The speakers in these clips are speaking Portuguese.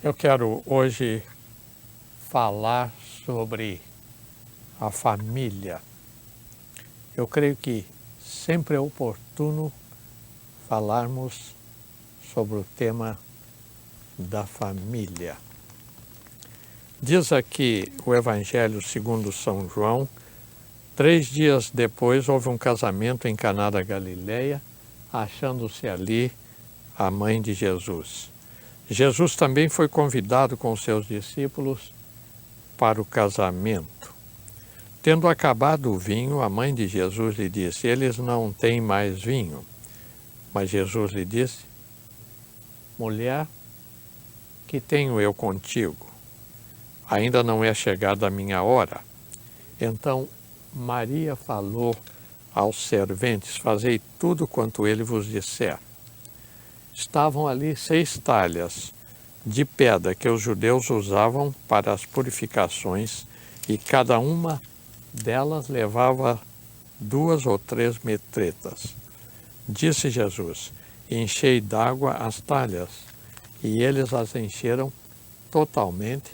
Eu quero hoje falar sobre a família. Eu creio que sempre é oportuno falarmos sobre o tema da família. Diz aqui o Evangelho segundo São João, 3 dias depois houve um casamento em Caná da Galileia, achando-se ali a mãe de Jesus. Jesus também foi convidado com seus discípulos para o casamento. Tendo acabado o vinho, a mãe de Jesus lhe disse: eles não têm mais vinho. Mas Jesus lhe disse: mulher, que tenho eu contigo? Ainda não é chegada a minha hora. Então Maria falou aos serventes: fazei tudo quanto ele vos disser. Estavam ali 6 talhas de pedra que os judeus usavam para as purificações, e cada uma delas levava 2 ou 3 metretas. Disse Jesus: enchei d'água as talhas, e eles as encheram totalmente.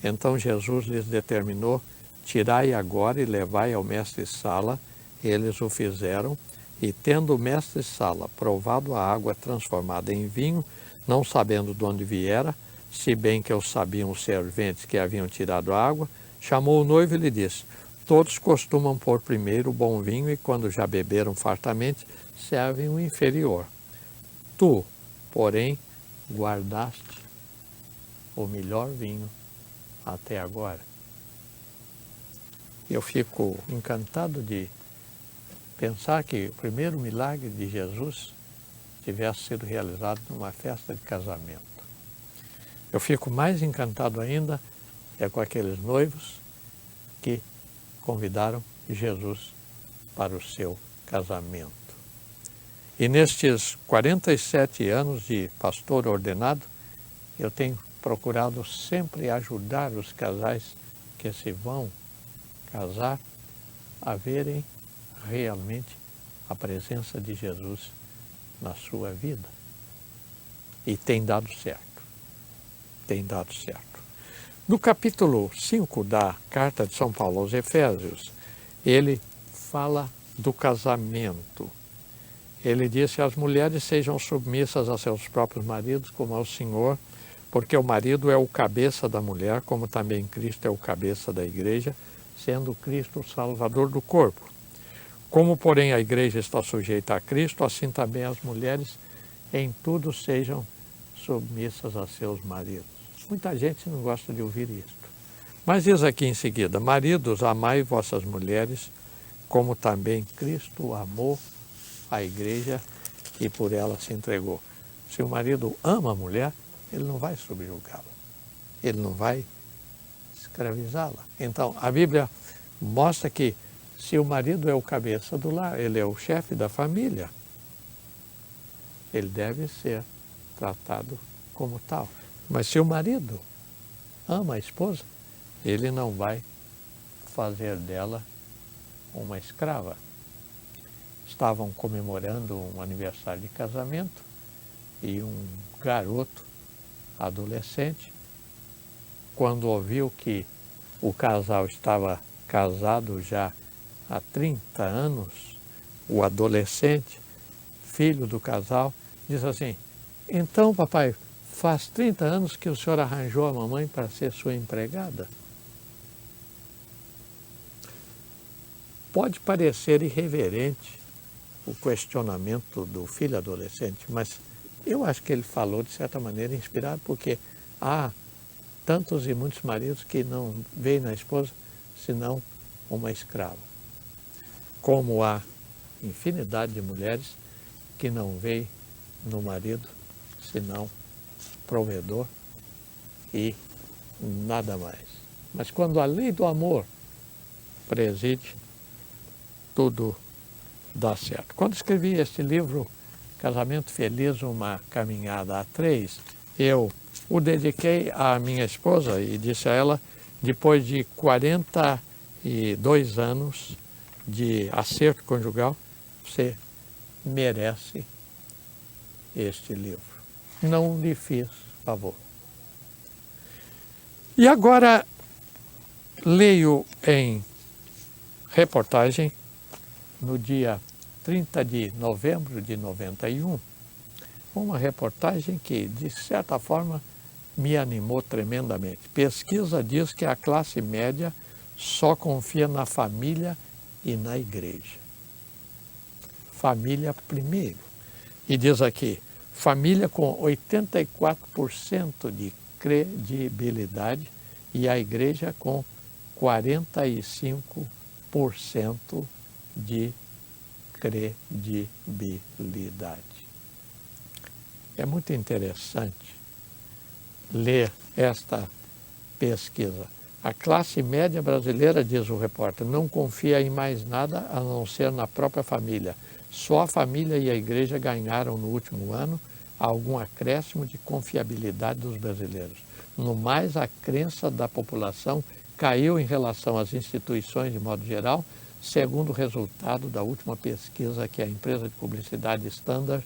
Então Jesus lhes determinou: tirai agora e levai ao mestre-sala. Eles o fizeram, e tendo o mestre-sala provado a água transformada em vinho, não sabendo de onde viera, se bem que o sabiam os serventes que haviam tirado a água, chamou o noivo e lhe disse: todos costumam pôr primeiro o bom vinho, e quando já beberam fartamente, servem o inferior. Tu, porém, guardaste o melhor vinho até agora. Eu fico encantado de pensar que o primeiro milagre de Jesus tivesse sido realizado numa festa de casamento. Eu fico mais encantado ainda com aqueles noivos que convidaram Jesus para o seu casamento. E nestes 47 anos de pastor ordenado, eu tenho procurado sempre ajudar os casais que se vão casar a verem realmente a presença de Jesus na sua vida. E tem dado certo. Tem dado certo. No capítulo 5 da carta de São Paulo aos Efésios, ele fala do casamento. Ele disse: as mulheres sejam submissas a seus próprios maridos como ao Senhor, porque o marido é o cabeça da mulher, como também Cristo é o cabeça da igreja, sendo Cristo o Salvador do corpo. Como, porém, a igreja está sujeita a Cristo, assim também as mulheres em tudo sejam submissas a seus maridos. Muita gente não gosta de ouvir isto. Mas diz aqui em seguida: maridos, amai vossas mulheres, como também Cristo amou a igreja e por ela se entregou. Se o marido ama a mulher, ele não vai subjugá-la, ele não vai escravizá-la. Então, a Bíblia mostra que se o marido é o cabeça do lar, ele é o chefe da família, ele deve ser tratado como tal. Mas se o marido ama a esposa, ele não vai fazer dela uma escrava. Estavam comemorando um aniversário de casamento e um garoto adolescente, quando ouviu que o casal estava casado já há 30 anos, o adolescente, filho do casal, diz assim: então, papai, faz 30 anos que o senhor arranjou a mamãe para ser sua empregada? Pode parecer irreverente o questionamento do filho adolescente, mas eu acho que ele falou de certa maneira inspirado, porque há tantos e muitos maridos que não veem na esposa senão uma escrava. Como há infinidade de mulheres que não veem no marido senão provedor e nada mais. Mas quando a lei do amor preside, tudo dá certo. Quando escrevi este livro, Casamento Feliz, uma caminhada a 3, eu o dediquei à minha esposa e disse a ela, depois de 42 anos de acerto conjugal, você merece este livro. Não lhe fiz favor. E agora leio em reportagem, no dia 30 de novembro de 91, uma reportagem que, de certa forma, me animou tremendamente. Pesquisa diz que a classe média só confia na família e na igreja. Família primeiro. E diz aqui, família com 84% de credibilidade e a igreja com 45% de credibilidade. É muito interessante ler esta pesquisa. A classe média brasileira, diz o repórter, não confia em mais nada a não ser na própria família. Só a família e a igreja ganharam no último ano algum acréscimo de confiabilidade dos brasileiros. No mais, a crença da população caiu em relação às instituições de modo geral, segundo o resultado da última pesquisa que a empresa de publicidade Standard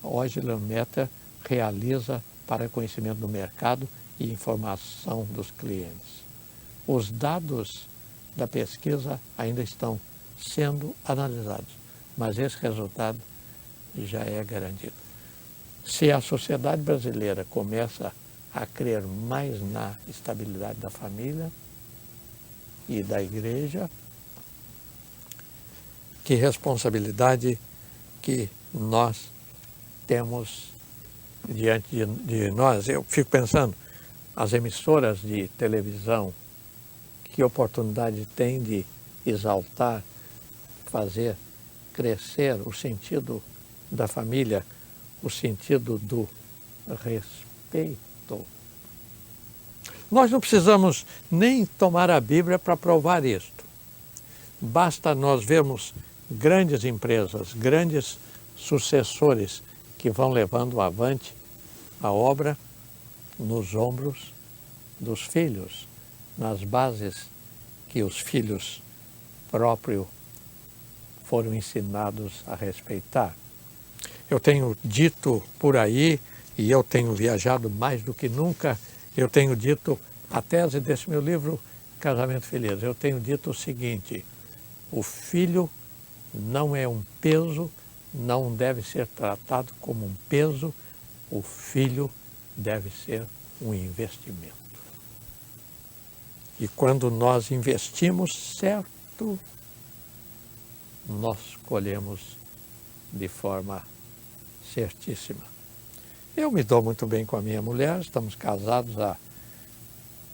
Ogilvy realiza para conhecimento do mercado e informação dos clientes. Os dados da pesquisa ainda estão sendo analisados, mas esse resultado já é garantido. Se a sociedade brasileira começa a crer mais na estabilidade da família e da igreja, que responsabilidade que nós temos diante de nós. Eu fico pensando, as emissoras de televisão, que oportunidade tem de exaltar, fazer crescer o sentido da família, o sentido do respeito. Nós não precisamos nem tomar a Bíblia para provar isto. Basta nós vermos grandes empresas, grandes sucessores que vão levando avante a obra nos ombros dos filhos, nas bases que os filhos próprios foram ensinados a respeitar. Eu tenho dito por aí, e eu tenho viajado mais do que nunca, eu tenho dito, a tese desse meu livro, Casamento Feliz, eu tenho dito o seguinte: o filho não é um peso, não deve ser tratado como um peso, o filho deve ser um investimento. E quando nós investimos certo, nós colhemos de forma certíssima. Eu me dou muito bem com a minha mulher, estamos casados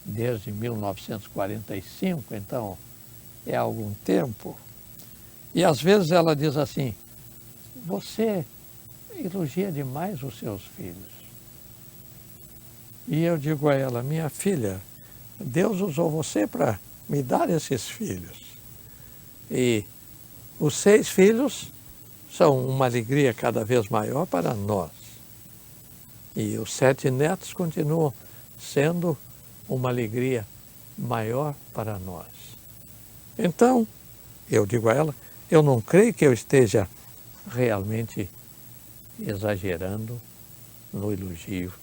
desde 1945, então é algum tempo. E às vezes ela diz assim: você elogia demais os seus filhos. E eu digo a ela: minha filha, Deus usou você para me dar esses filhos. E os 6 filhos são uma alegria cada vez maior para nós. E os 7 netos continuam sendo uma alegria maior para nós. Então, eu digo a ela, eu não creio que eu esteja realmente exagerando no elogio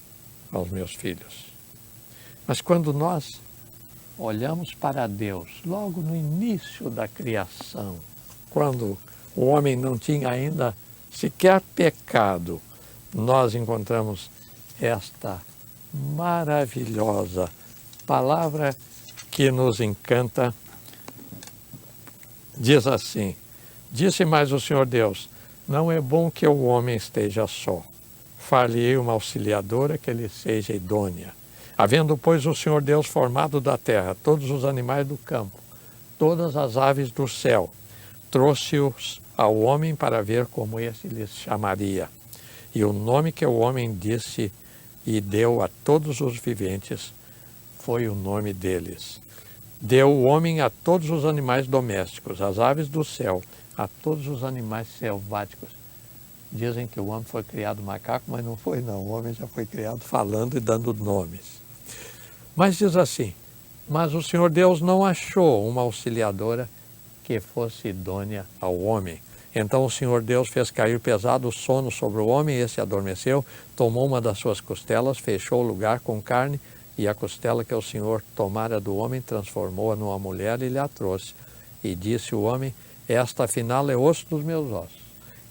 aos meus filhos. Mas quando nós olhamos para Deus, logo no início da criação, quando o homem não tinha ainda sequer pecado, nós encontramos esta maravilhosa palavra que nos encanta. Diz assim: disse mais o Senhor Deus, não é bom que o homem esteja só. Far-lhe-ei uma auxiliadora que lhe seja idônea. Havendo, pois, o Senhor Deus formado da terra todos os animais do campo, todas as aves do céu, trouxe-os ao homem para ver como esse lhes chamaria. E o nome que o homem disse e deu a todos os viventes foi o nome deles. Deu o homem a todos os animais domésticos, às aves do céu, a todos os animais selváticos. Dizem que o homem foi criado macaco, mas não foi não. O homem já foi criado falando e dando nomes. Mas diz assim: mas o Senhor Deus não achou uma auxiliadora que fosse idônea ao homem. Então o Senhor Deus fez cair pesado sono sobre o homem, esse adormeceu, tomou uma das suas costelas, fechou o lugar com carne E a costela que o Senhor tomara do homem transformou-a numa mulher e lhe a trouxe. E disse o homem, esta afinal é osso dos meus ossos,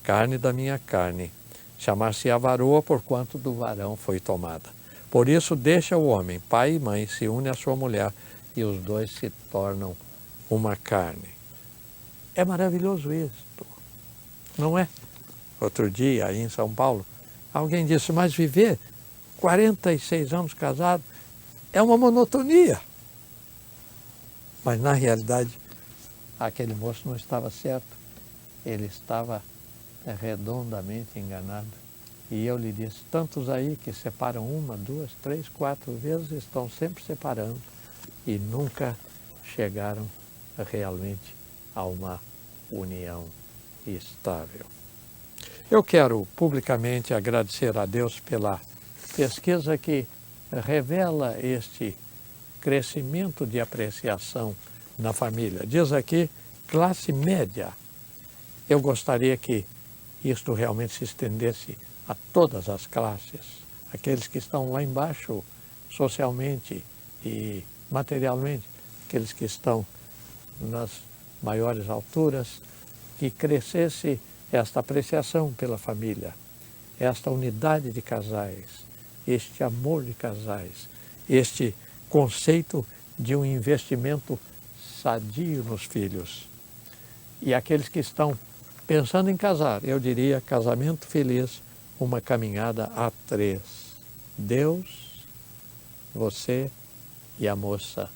carne da minha carne. Chamar-se-á varoa, porquanto do varão foi tomada. Por isso deixa o homem, pai e mãe, se une à sua mulher, e os dois se tornam uma carne. É maravilhoso isto, não é? Outro dia, aí em São Paulo, alguém disse, mas viver 46 anos casado é uma monotonia. Mas na realidade, aquele moço não estava certo, ele estava redondamente enganado. E eu lhe disse, tantos aí que separam uma, duas, três, 4 vezes, estão sempre separando e nunca chegaram realmente a uma união estável. Eu quero publicamente agradecer a Deus pela pesquisa que revela este crescimento de apreciação na família. Diz aqui, classe média. Eu gostaria que isto realmente se estendesse a todas as classes, aqueles que estão lá embaixo socialmente e materialmente, aqueles que estão nas maiores alturas, que crescesse esta apreciação pela família, esta unidade de casais, este amor de casais, este conceito de um investimento sadio nos filhos. E aqueles que estão pensando em casar, eu diria casamento feliz, uma caminhada a 3. Deus, você e a moça.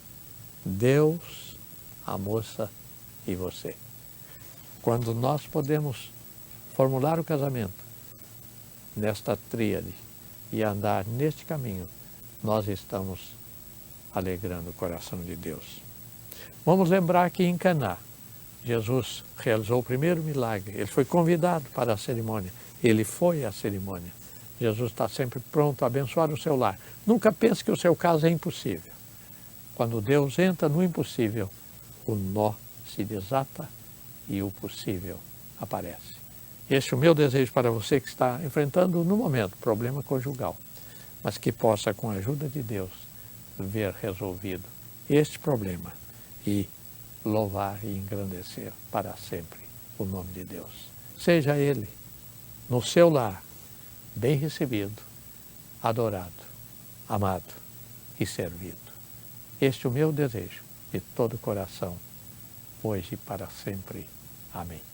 Deus, a moça e você. Quando nós podemos formular o casamento nesta tríade e andar neste caminho, nós estamos alegrando o coração de Deus. Vamos lembrar que em Caná, Jesus realizou o primeiro milagre. Ele foi convidado para a cerimônia. Ele foi à cerimônia. Jesus está sempre pronto a abençoar o seu lar. Nunca pense que o seu caso é impossível. Quando Deus entra no impossível, o nó se desata e o possível aparece. Este é o meu desejo para você que está enfrentando no momento problema conjugal, mas que possa, com a ajuda de Deus, ver resolvido este problema e louvar e engrandecer para sempre o nome de Deus. Seja Ele, no seu lar, bem recebido, adorado, amado e servido. Este é o meu desejo de todo o coração, hoje e para sempre. Amém.